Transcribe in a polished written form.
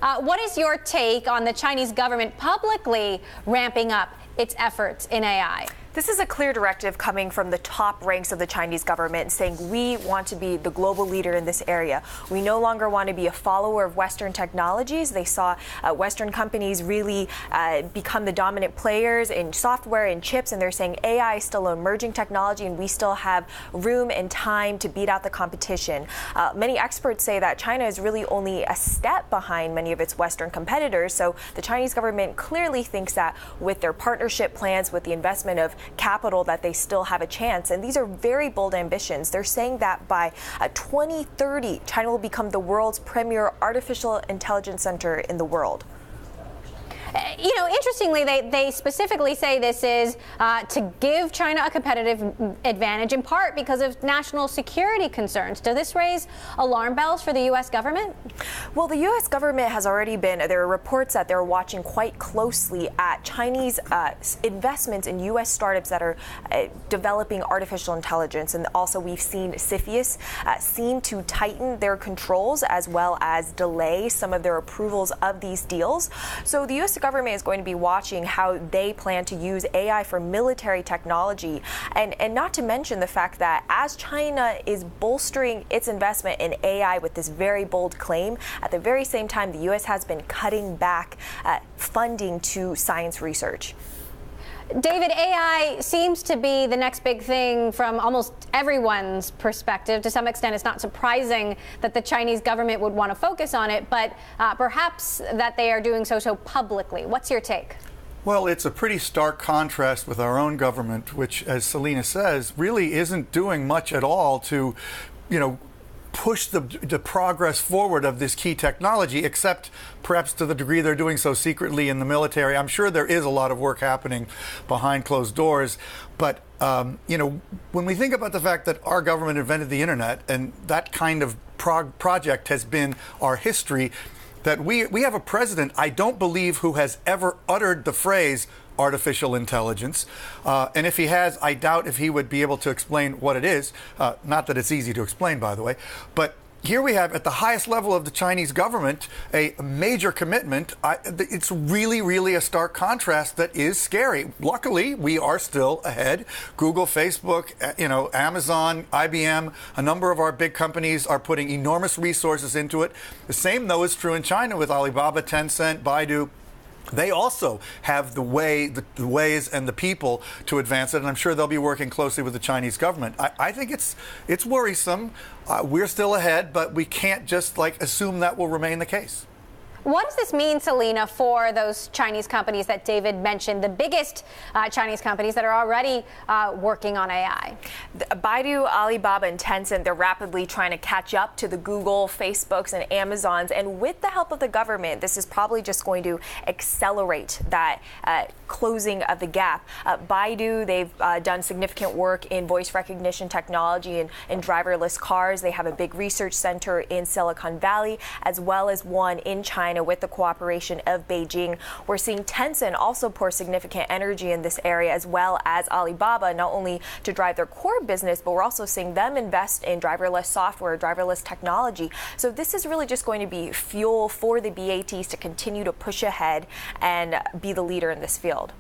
What is your take on the Chinese government publicly ramping up its efforts in AI? This is a clear directive coming from the top ranks of the Chinese government saying we want to be the global leader in this area. We no longer want to be a follower of Western technologies. They saw Western companies really become the dominant players in software and chips, and they're saying AI is still an emerging technology and we still have room and time to beat out the competition. Many experts say that China is really only a step behind many of its Western competitors. So the Chinese government clearly thinks that with their partnership plans, with the investment of capital, that they still have a chance. And these are very bold ambitions. They're saying that by 2030, China will become the world's premier artificial intelligence center in the world. You know, interestingly, they specifically say this is to give China a competitive advantage, in part because of national security concerns. Does this raise alarm bells for the U.S. government? Well, the U.S. government has already there are reports that they're watching quite closely at Chinese investments in U.S. startups that are developing artificial intelligence. And also we've seen CFIUS seem to tighten their controls as well as delay some of their approvals of these deals. So the U.S. government is going to be watching how they plan to use AI for military technology, and not to mention the fact that as China is bolstering its investment in AI with this very bold claim, at the very same time the U.S. has been cutting back funding to science research. David, AI seems to be the next big thing from almost everyone's perspective. To some extent, it's not surprising that the Chinese government would want to focus on it, but perhaps that they are doing so publicly. What's your take? Well, it's a pretty stark contrast with our own government, which, as Selena says, really isn't doing much at all to, push the progress forward of this key technology, except perhaps to the degree they're doing so secretly in the military. I'm sure there is a lot of work happening behind closed doors. But, when we think about the fact that our government invented the internet and that kind of project has been our history, that we have a president, I don't believe, who has ever uttered the phrase artificial intelligence. And if he has, I doubt if he would be able to explain what it is. Not that it's easy to explain, by the way. But here we have, at the highest level of the Chinese government, a major commitment. It's really, really a stark contrast that is scary. Luckily, we are still ahead. Google, Facebook, Amazon, IBM, a number of our big companies are putting enormous resources into it. The same, though, is true in China with Alibaba, Tencent, Baidu. They also have the ways and the people to advance it, and I'm sure they'll be working closely with the Chinese government. I think it's worrisome. We're still ahead, but we can't just assume that will remain the case. What does this mean, Selena, for those Chinese companies that David mentioned, the biggest Chinese companies that are already working on AI? Baidu, Alibaba, and Tencent, they're rapidly trying to catch up to the Google, Facebooks, and Amazons. And with the help of the government, this is probably just going to accelerate that closing of the gap. Baidu, they've done significant work in voice recognition technology and driverless cars. They have a big research center in Silicon Valley, as well as one in China with the cooperation of Beijing. We're seeing Tencent also pour significant energy in this area, as well as Alibaba, not only to drive their core business, but we're also seeing them invest in driverless software, driverless technology. So this is really just going to be fuel for the BATs to continue to push ahead and be the leader in this field.